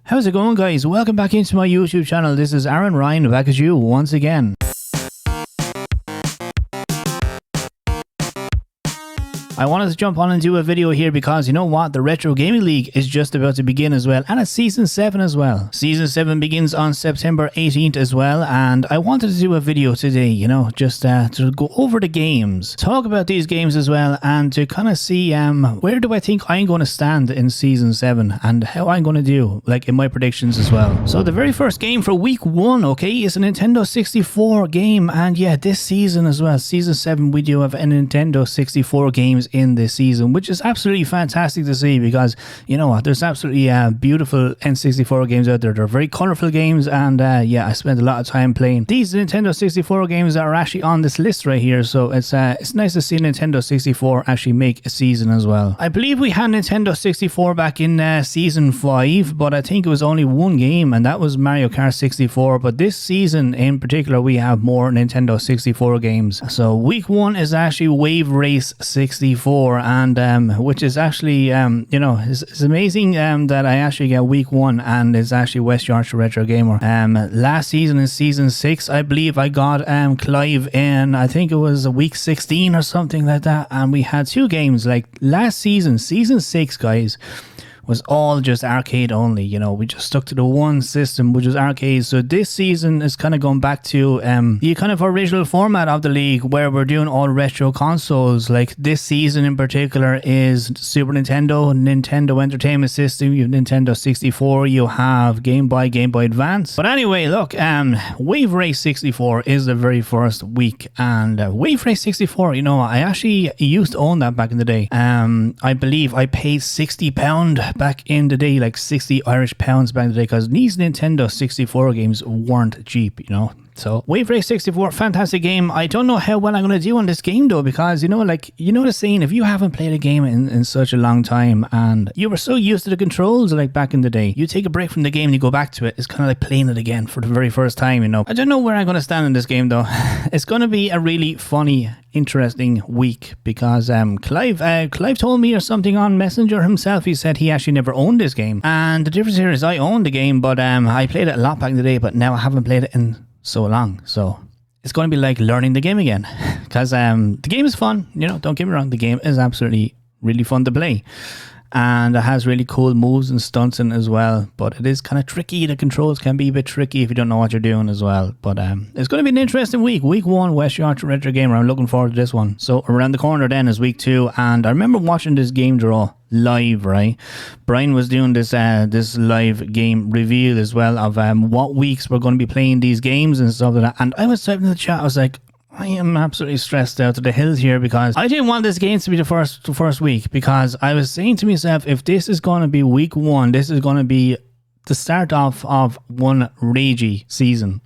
How's it going, guys? Welcome back into my YouTube channel. This is Aaron Ryan back at you once again. I wanted to jump on and do a video here because you know what? The Retro Gaming League is just about to begin as well, and it's Season 7 as well. Season 7 begins on September 18th as well, and I wanted to do a video today, you know, just to go over the games, talk about these games as well, and to kind of see where do I think I'm going to stand in Season 7 and how I'm going to do, like in my predictions as well. So the very first game for week 1, okay, is a Nintendo 64 game, and yeah, this season as well, Season 7, we do have a Nintendo 64 games in this season, which is absolutely fantastic to see because you know what, there's absolutely beautiful N64 games out there. They're very colorful games, and yeah, I spent a lot of time playing these Nintendo 64 games that are actually on this list right here, so it's nice to see Nintendo 64 actually make a season as well. I believe we had Nintendo 64 back in season 5, but I think it was only one game, and that was Mario Kart 64. But this season in particular, we have more Nintendo 64 games. So week 1 is actually Wave Race 64, and which is actually you know, it's amazing that I actually get week 1 and it's actually West Yorkshire Retro Gamer. Last season in season 6, I believe I got Clive in, I think it was week 16 or something like that, and we had 2 games. Like last season, season 6, guys, was all just arcade only. You know, we just stuck to the one system, which was arcade. So this season is kind of going back to the kind of original format of the league, where we're doing all retro consoles. Like this season in particular is Super Nintendo, Nintendo Entertainment System, you have Nintendo 64, you have Game Boy Advance. But anyway, look, Wave Race 64 is the very first week, and Wave Race 64, you know, I actually used to own that back in the day. I believe I paid £60 back in the day, like 60 Irish pounds back in the day, because these Nintendo 64 games weren't cheap, you know. So Wave Race 64, fantastic game. I don't know how well I'm going to do on this game though, because you know, like, you know the saying, if you haven't played a game in such a long time and you were so used to the controls like back in the day, you take a break from the game and you go back to it, it's kind of like playing it again for the very first time, you know. I don't know where I'm going to stand in this game though. It's going to be a really funny, interesting week because Clive told me or something on Messenger himself. He said he actually never owned this game, and the difference here is I owned the game, but I played it a lot back in the day, but now I haven't played it in so long, so it's going to be like learning the game again because the game is fun, you know, don't get me wrong, the game is absolutely really fun to play, and it has really cool moves and stunts in as well, but it is kind of tricky. The controls can be a bit tricky if you don't know what you're doing as well, but it's going to be an interesting week. Week 1, West Yorkshire Retro Gamer, I'm looking forward to this one. So around the corner then is week 2, and I remember watching this game draw live, right? Brian was doing this this live game reveal as well of what weeks we're going to be playing these games and stuff like that, and I was typing in the chat, I was like, I am absolutely stressed out to the hills here because I didn't want this game to be the first week, because I was saying to myself, if this is going to be week 1, this is going to be the start off of one ragey season.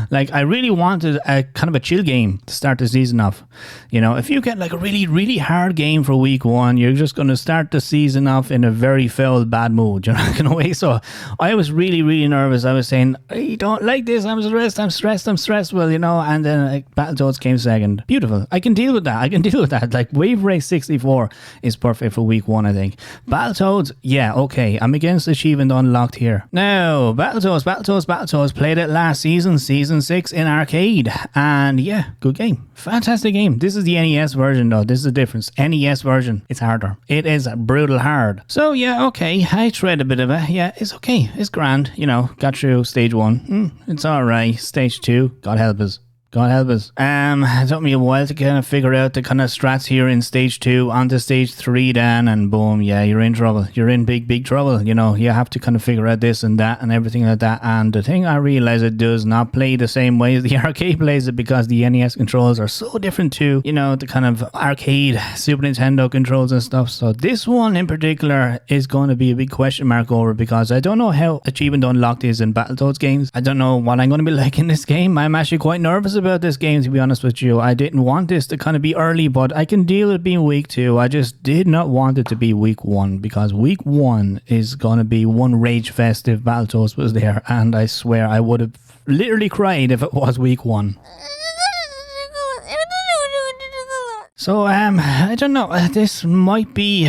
Like, I really wanted a kind of a chill game to start the season off. You know, if you get like a really, really hard game for week 1, you're just going to start the season off in a very foul, bad mood. You're not going to wait. So I was really, really nervous. I was saying, I don't like this. I'm stressed. Well, you know, and then like, Battletoads came second. Beautiful. I can deal with that. Like, Wave Race 64 is perfect for week 1, I think. Battletoads, yeah, okay. I'm against achievement unlocked here. Now, Battletoads, played it last season, season 6 in arcade, and yeah, good game, fantastic game. This is the NES version though, this is the difference. NES version, it's harder, it is brutal hard. So yeah, okay, I tried a bit of it, yeah, it's okay, it's grand, you know, got through stage 1, it's alright. Stage 2, God help us. It took me a while to kind of figure out the kind of strats here in stage 2 onto stage 3 then, and boom, yeah, you're in trouble. You're in big trouble, you know. You have to kind of figure out this and that and everything like that, and the thing I realize, it does not play the same way as the arcade plays it, because the NES controls are so different to, you know, the kind of arcade Super Nintendo controls and stuff. So this one in particular is going to be a big question mark over, because I don't know how achievement unlocked is in Battletoads games. I don't know what I'm going to be like in this game. I'm actually quite nervous about this game, to be honest with you. I didn't want this to kind of be early, but I can deal with being week 2. I just did not want it to be week 1, because week 1 is going to be one rage fest if Battletoads was there, and I swear I would have literally cried if it was week 1. So I don't know. This might be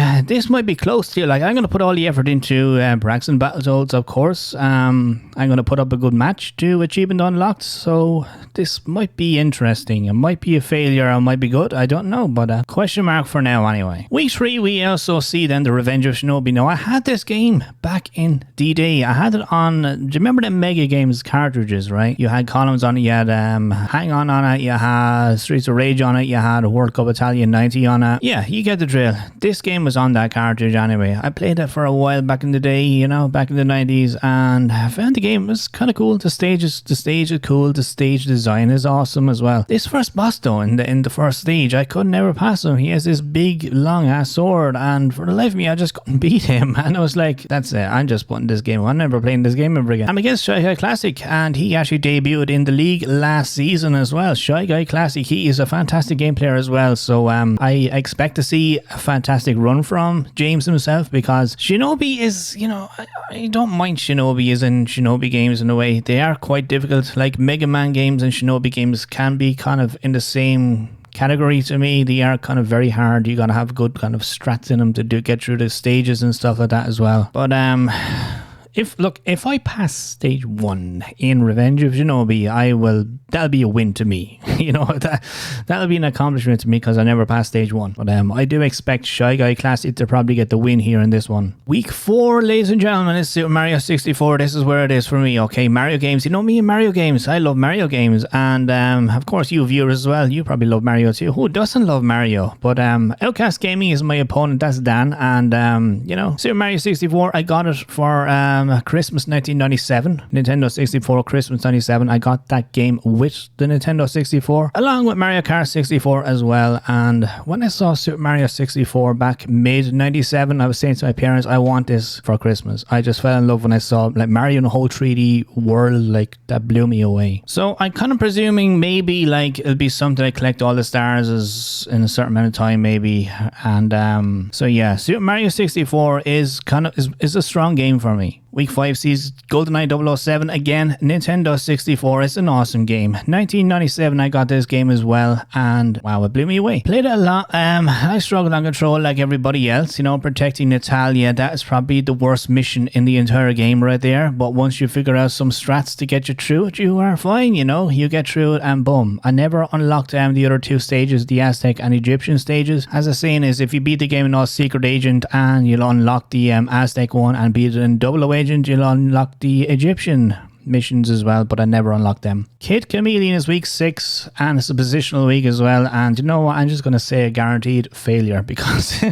close to, like, I'm going to put all the effort into Braxton Battletoads, of course. I'm going to put up a good match to achievement unlocked. So this might be interesting. It might be a failure. It might be good. I don't know, but question mark for now anyway. Week 3, we also see then the Revenge of Shinobi. Now, I had this game back in D-Day. I had it on, do you remember the Mega Games cartridges, right? You had Columns on it, you had Hang On it, you had Streets of Rage on it, you had World Cup Italian 90 on it. Yeah, you get the drill. This game was on that cartridge anyway. I played it for a while back in the day, you know, back in the 90s, and I found the game was kind of cool. The stage is cool. The stage design is awesome as well. This first boss though, in the first stage, I could never pass him. He has this big long ass sword, and for the life of me, I just couldn't beat him. And I was like, that's it. I'm just putting this game. I'm never playing this game ever again. I'm against Shy Guy Classic, and he actually debuted in the league last season as well. Shy Guy Classic, he is a fantastic game player as well. So I expect to see a fantastic run from James himself, because Shinobi is, you know, I don't mind Shinobi as in Shinobi games in a way. They are quite difficult. Like Mega Man games and Shinobi games can be kind of in the same category to me. They are kind of very hard. You gotta have good kind of strats in them to get through the stages and stuff like that as well. But if I pass stage 1 in Revenge of Shinobi, that'll be a win to me. You know, that'll be an accomplishment to me, because I never passed stage 1. But I do expect Shy Guy Classic to probably get the win here in this one. Week 4, ladies and gentlemen, is Super Mario 64. This is where it is for me. Okay, Mario games. You know me and Mario games. I love Mario games, and of course you viewers as well. You probably love Mario too. Who doesn't love Mario? But Outcast Gaming is my opponent. That's Dan, and you know, Super Mario 64. I got it for Christmas 1997, Nintendo 64 Christmas 97. I got that game with the Nintendo 64 along with Mario Kart 64 as well. And when I saw Super Mario 64 back mid 97, I was saying to my parents, I want this for Christmas. I just fell in love when I saw like Mario in a whole 3D world. Like, that blew me away. So I'm kind of presuming maybe like it'll be something I collect all the stars as in a certain amount of time maybe. And so yeah, Super Mario 64 is a strong game for me. Week 5 sees GoldenEye 007 again, Nintendo 64. It's an awesome game. 1997 I got this game as well, and wow, it blew me away. Played it a lot. I struggled on control like everybody else, you know, protecting Natalia. That is probably the worst mission in the entire game right there. But once you figure out some strats to get you through it, you are fine, you know. You get through it and boom. I never unlocked the other 2 stages, the Aztec and Egyptian stages. As I was saying, is if you beat the game in all Secret Agent and you'll unlock the Aztec one, and beat it in Double Agent, you'll unlock the Egyptian missions as well, but I never unlocked them. Kid Chameleon is week 6, and it's a positional week as well, and you know what, I'm just going to say a guaranteed failure, because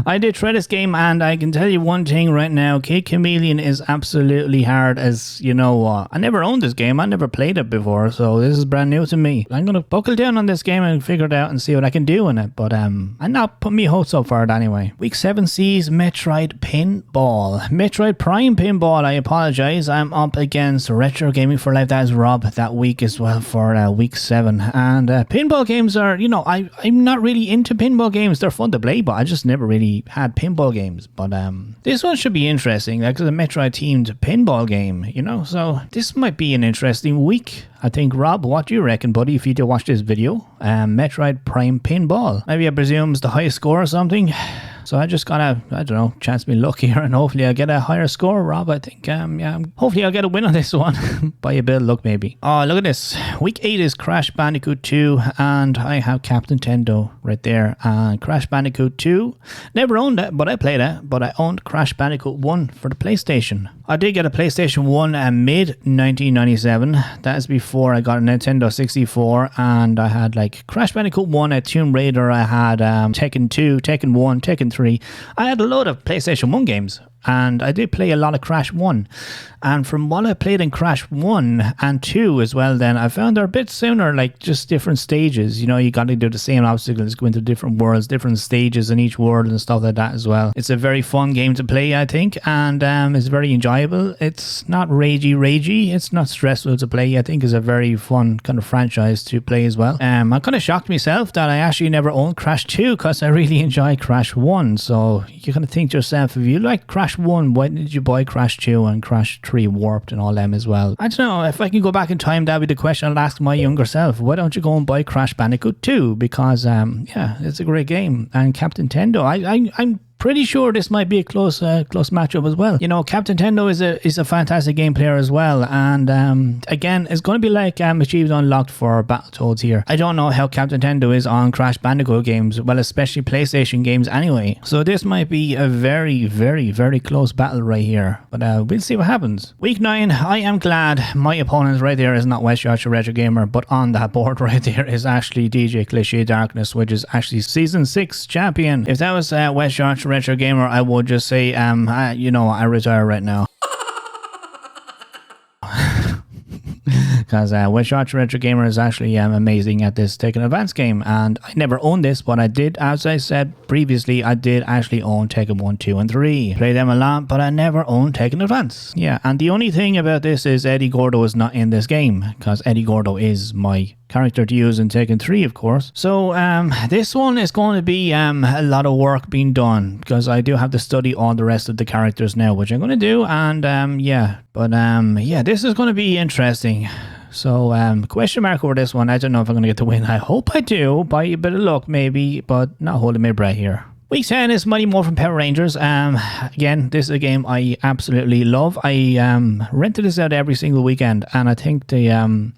I did try this game, and I can tell you one thing right now, Kid Chameleon is absolutely hard as, you know what, I never owned this game, I never played it before, so this is brand new to me. I'm going to buckle down on this game and figure it out and see what I can do in it, but I'm not putting me hopes up for it anyway. Week 7 sees Metroid Pinball. Metroid Prime Pinball, I apologize, I'm up against Retro Gaming for Life. That is Rob that week as well for week 7. And pinball games are, you know, I'm not really into pinball games. They're fun to play, but I just never really had pinball games. But this one should be interesting. Like, it's a Metroid themed pinball game, you know, so this might be an interesting week. I think, Rob, what do you reckon, buddy, if you do watch this video? Metroid Prime Pinball. Maybe I presume it's the highest score or something. So I just gotta, I don't know, chance me luck here, and hopefully I'll get a higher score, Rob. I think, yeah, hopefully I'll get a win on this one by a bit of luck, maybe. Oh, look at this. Week 8 is Crash Bandicoot 2, and I have Captain Tendo right there. And Crash Bandicoot 2, never owned it, but I played it. But I owned Crash Bandicoot 1 for the PlayStation. I did get a PlayStation 1 mid 1997. That is before I got a Nintendo 64, and I had like Crash Bandicoot 1, a Tomb Raider, I had Tekken 2, Tekken 1, Tekken 3. I had a load of PlayStation 1 games, and I did play a lot of Crash 1. And from what I played in Crash 1 and 2 as well, then I found they're a bit sooner, like just different stages. You know, you got to do the same obstacles, go into different worlds, different stages in each world and stuff like that as well. It's a very fun game to play, I think, and it's very enjoyable. It's not ragey, it's not stressful to play. I think it's a very fun kind of franchise to play as well. I'm kind of shocked myself that I actually never owned Crash 2, because I really enjoyed Crash 1. 1. So you kind of think to yourself, if you like Crash 1, why did you buy Crash 2 and Crash 3 Warped and all them as well? I don't know. If I can go back in time, that'd be the question I'll ask my younger self. Why don't you go and buy Crash Bandicoot 2? Because, yeah, it's a great game. And Captain Tendo, I'm pretty sure this might be a close matchup as well. You know, Captain Tendo is a fantastic game player as well, and again, it's going to be like Achieved Unlocked for Battletoads here. I don't know how Captain Tendo is on Crash Bandicoot games, well, especially PlayStation games anyway. So this might be a very, very, very close battle right here, but we'll see what happens. Week 9, I am glad my opponent right there is not West Yorkshire Retro Gamer, but on that board right there is actually DJ Cliché Darkness, which is actually Season 6 champion. If that was West Yorkshire Retro Gamer, I would just say, you know, I retire right now. Because West Yorkshire Retro Gamer is actually amazing at this Tekken Advance game, and I never owned this, but I did, as I said previously, I did actually own Tekken 1, 2 and 3. Play them a lot, but I never owned Tekken Advance. Yeah, and the only thing about this is Eddie Gordo is not in this game, because Eddie Gordo is my character to use in Tekken 3, of course. So this one is going to be a lot of work being done, because I do have to study all the rest of the characters now, which I'm going to do, and yeah, but yeah, this is going to be interesting. So question mark over this one. I don't know if I'm going to get the win. I hope I do, by a bit of luck maybe, but not holding my breath here. Week 10 is Mighty Morphin Power Rangers. Again, this is a game I absolutely love. I rented this out every single weekend, and I think the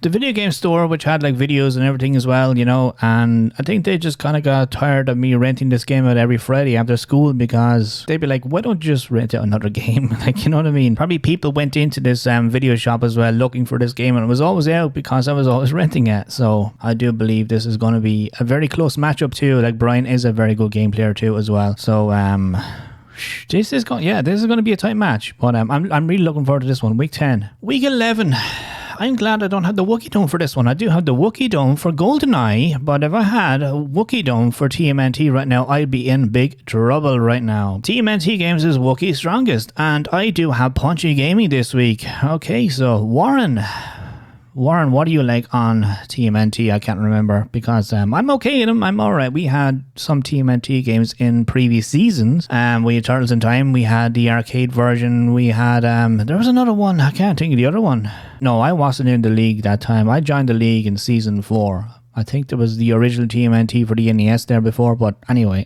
video game store, which had like videos and everything as well, you know, and I think they just kind of got tired of me renting this game out every Friday after school, because they'd be like, why don't you just rent out another game? Like, you know what I mean? Probably people went into this video shop as well looking for this game, and it was always out because I was always renting it. So I do believe this is going to be a very close matchup too. Like, Brian is a very good game player too as well. So this is going to be a tight match, but I'm really looking forward to this one. Week 10. Week 11. I'm glad I don't have the Wookiee Dome for this one. I do have the Wookiee Dome for GoldenEye, but if I had a Wookiee Dome for TMNT right now, I'd be in big trouble right now. TMNT Games is Wookiee's strongest, and I do have Punchy Gaming this week. Okay, so Warren, what do you like on TMNT? I can't remember, because I'm okay in them. I'm alright. We had some TMNT games in previous seasons. We had Turtles in Time. We had the arcade version. We had, there was another one. I can't think of the other one. No, I wasn't in the league that time. I joined the league in season 4. I think there was the original TMNT for the NES there before, but anyway.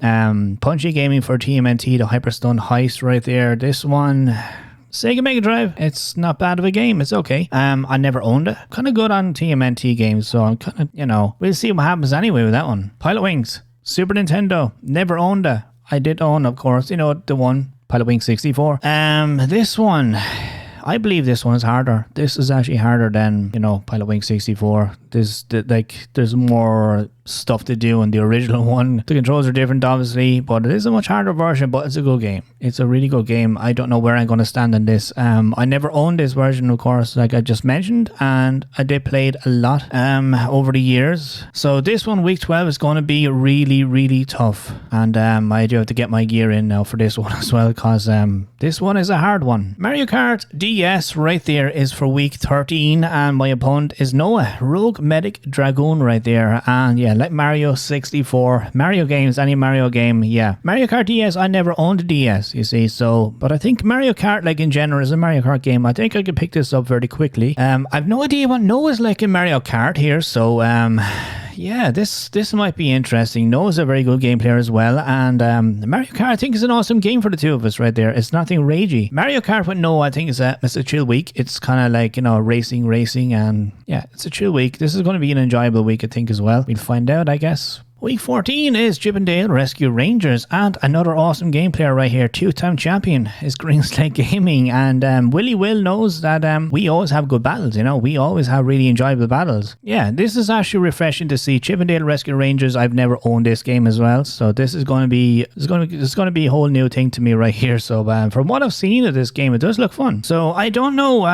Punchy Gaming for TMNT, the Hyperstun Heist right there. This one, Sega Mega Drive, it's not bad of a game. It's okay. I never owned it. Kind of good on TMNT games, so I'm kind of, you know, we'll see what happens anyway with that one. Pilot Wings, Super Nintendo, never owned it. I did own, of course, you know, the one, Pilot Wings 64. This one, I believe this one is harder. This is actually harder than, you know, Pilot Wings 64. There's more stuff to do in the original one. The controls are different, obviously, but it is a much harder version, but it's a good game. It's a really good game. I don't know where I'm going to stand in this. I never owned this version, of course, like I just mentioned, and I did play it a lot over the years. So this one, week 12, is going to be really, really tough, and I do have to get my gear in now for this one as well, because this one is a hard one. Mario Kart DS right there is for week 13, and my opponent is Noah, Rogue Medic Dragoon right there, and yeah, like Mario 64, Mario games, any Mario game, yeah. Mario Kart DS, I never owned a DS, you see, so, but I think Mario Kart, like in general, is a Mario Kart game. I think I could pick this up very quickly. I've no idea what Noah's like in Mario Kart here, so, yeah, this might be interesting. Noah's a very good game player as well, and Mario Kart, I think, is an awesome game for the two of us right there. It's nothing ragey. Mario Kart with Noah, I think, is a chill week. It's kind of like, you know, racing, and yeah, it's a chill week. This is going to be an enjoyable week, I think, as well. We'll find out, I guess. Week 14 is Chippendale Rescue Rangers, and another awesome game player right here, two-time champion, is Green Slate Gaming, and Willie Will knows that we always have good battles, you know, we always have really enjoyable battles. Yeah, this is actually refreshing to see. Chippendale Rescue Rangers, I've never owned this game as well, so this is going to be, it's going to be a whole new thing to me right here. So from what I've seen of this game, it does look fun. So I don't know,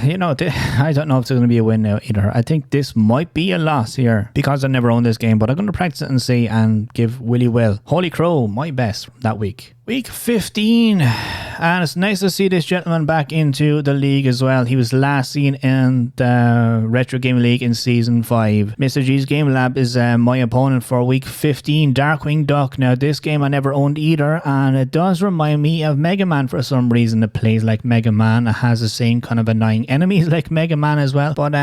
you know, I don't know if it's going to be a win now either. I think this might be a loss here, because I never owned this game, but I'm going to practice it and see, and give Willie Will, Holy Crow, my best that week. Week 15, and it's nice to see this gentleman back into the league as well. He was last seen in the Retro Gaming League in Season 5. Mr. G's Game Lab is my opponent for Week 15, Darkwing Duck. Now, this game I never owned either, and it does remind me of Mega Man for some reason. It plays like Mega Man. It has the same kind of annoying enemies like Mega Man as well. But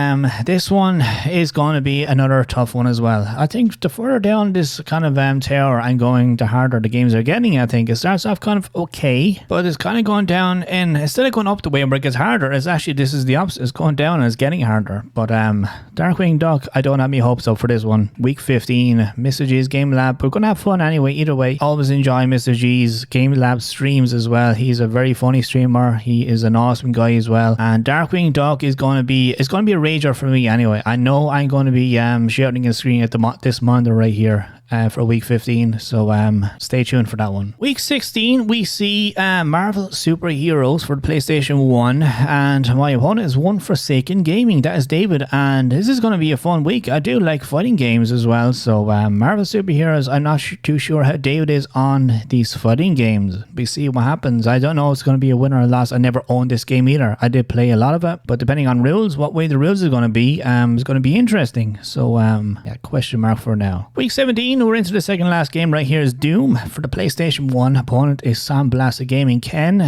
this one is going to be another tough one as well. I think the further down this kind of tower I'm going, the harder the games are getting. I think it starts off kind of okay, but it's kind of going down, and instead of going up the way where it gets harder, it's actually, this is the opposite. It's going down and it's getting harder. But Darkwing Duck, I don't have any hopes up for this one. Week 15, Mr. G's Game Lab. We're going to have fun anyway, either way. Always enjoy Mr. G's Game Lab streams as well. He's a very funny streamer. He is an awesome guy as well. And Darkwing Duck is going to be, it's going to be a rager for me anyway. I know I'm going to be shouting and screaming at this monitor right here. For week 15, so stay tuned for that one. Week 16, we see Marvel Superheroes for the PlayStation 1, and my opponent is One Forsaken Gaming. That is David, and this is going to be a fun week. I do like fighting games as well, so Marvel Superheroes, I'm not too sure how David is on these fighting games. We see what happens. I don't know if it's going to be a winner or loss. I never owned this game either. I did play a lot of it, but depending on rules, what way the rules is going to be, is going to be interesting. So yeah, question mark for now. Week 17, we're into the second last game right here is Doom for the PlayStation 1. Opponent is Sandblasted Gaming Ken.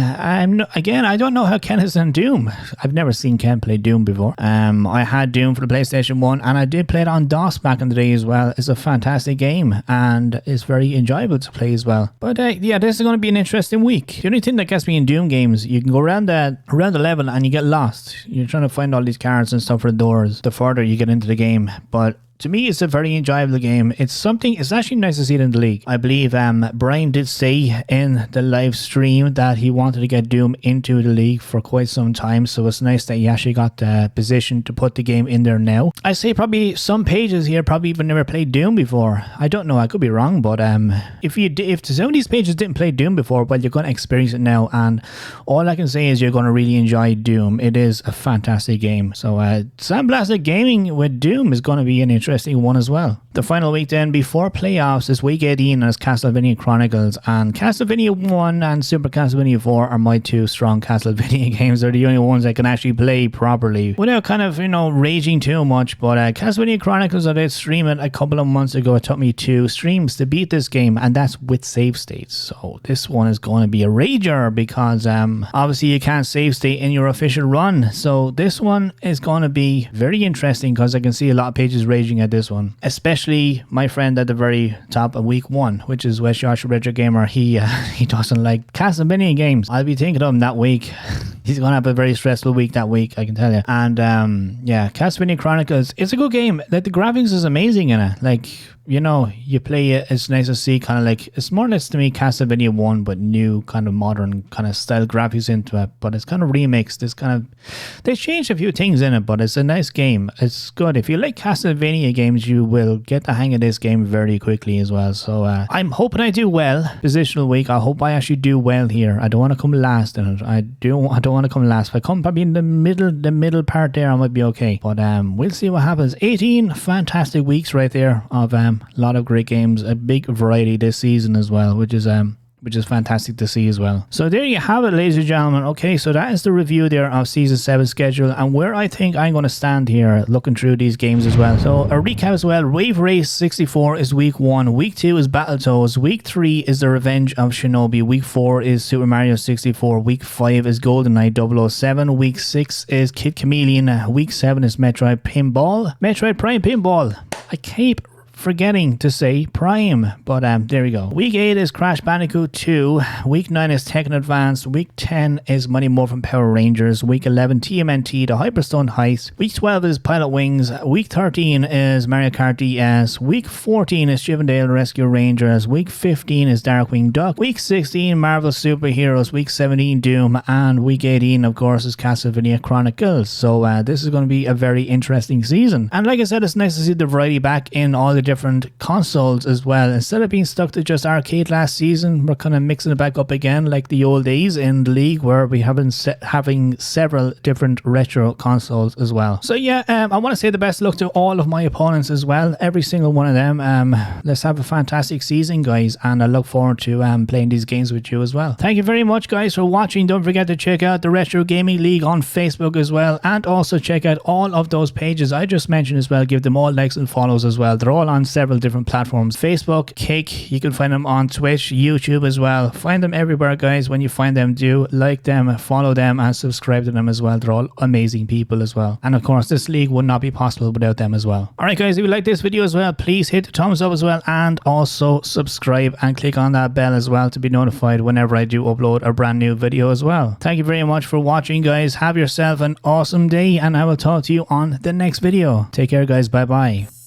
Again, I don't know how Ken is in Doom. I've never seen Ken play Doom before. I had Doom for the PlayStation 1, and I did play it on DOS back in the day as well. It's a fantastic game, and it's very enjoyable to play as well. But yeah, this is going to be an interesting week. The only thing that gets me in Doom games, you can go around the level and you get lost. You're trying to find all these cards and stuff for the doors the further you get into the game. But to me, it's a very enjoyable game. It's actually nice to see it in the league. I believe Brian did say in the live stream that he wanted to get Doom into the league for quite some time, so it's nice that he actually got the position to put the game in there now. I say probably some pages here probably even never played Doom before. I don't know, I could be wrong, but if some of these pages didn't play Doom before, well, you're going to experience it now, and all I can say is you're going to really enjoy Doom. It is a fantastic game. So Sandblasted Gaming with Doom is going to be an interesting one as well. The final week then before playoffs is week 18, and it's Castlevania Chronicles, and Castlevania 1 and Super Castlevania 4 are my two strong Castlevania games. They're the only ones I can actually play properly without kind of, raging too much. But Castlevania Chronicles, I did stream it a couple of months ago. It took me 2 streams to beat this game, and that's with save states. So this one is going to be a rager because obviously you can't save state in your official run. So this one is going to be very interesting because I can see a lot of pages raging at this one, especially my friend at the very top of week 1, which is West Yorkshire Retro Gamer. He doesn't like Castlevania games. I'll be thinking of him that week. He's going to have a very stressful week that week, I can tell you. And yeah, Castlevania Chronicles, it's a good game. Like, the graphics is amazing in it. Like, you play it, it's nice to see kind of like, it's more or less to me Castlevania 1, but new kind of modern kind of style graphics into it. But it's kind of remixed. It's kind of, they changed a few things in it, but it's a nice game. It's good. If you like Castlevania games, you will get the hang of this game very quickly as well. So I'm hoping I do well. Positional week, I hope I actually do well here. I don't want to come last in it. I don't want to come last. If I come probably in the middle part there, I might be okay. But we'll see what happens. 18 fantastic weeks right there of a lot of great games, a big variety this season as well, which is fantastic to see as well. So there you have it, ladies and gentlemen. Okay, so that is the review there of Season 7 schedule and where I think I'm going to stand here looking through these games as well. So a recap as well. Wave Race 64 is week 1. Week 2 is Battletoads. Week 3 is The Revenge of Shinobi. Week 4 is Super Mario 64. Week 5 is GoldenEye 007. Week 6 is Kid Chameleon. Week 7 is Metroid Prime Pinball. I keep forgetting to say Prime, but there we go. Week 8 is Crash Bandicoot 2. Week 9 is Tekken Advance. Week 10 is Mighty Morphin Power Rangers. Week 11 TMNT The Hyperstone Heist. Week 12 is Pilot Wings. Week 13 is Mario Kart DS. Week 14 is Chivendale Rescue Rangers. Week 15 is Darkwing Duck. Week 16 Marvel Superheroes. Week 17 Doom, and week 18 of course is Castlevania Chronicles. So this is going to be a very interesting season, and like I said, it's nice to see the variety back in all the different consoles as well. Instead of being stuck to just arcade last season, we're kind of mixing it back up again like the old days in the league, where we have been having several different retro consoles as well. So yeah, I want to say the best luck to all of my opponents as well, every single one of them. Let's have a fantastic season, guys, and I look forward to playing these games with you as well. Thank you very much, guys, for watching. Don't forget to check out the Retro Gaming League on Facebook as well, and also check out all of those pages I just mentioned as well. Give them all likes and follows as well. They're all on several different platforms: Facebook, Kick, you can find them on Twitch, YouTube as well. Find them everywhere, guys. When you find them, do like them, follow them, and subscribe to them as well. They're all amazing people as well, and of course this league would not be possible without them as well. Alright guys, if you like this video as well, please hit the thumbs up as well, and also subscribe and click on that bell as well to be notified whenever I do upload a brand new video as well. Thank you very much for watching, guys. Have yourself an awesome day, and I will talk to you on the next video. Take care, guys. Bye bye.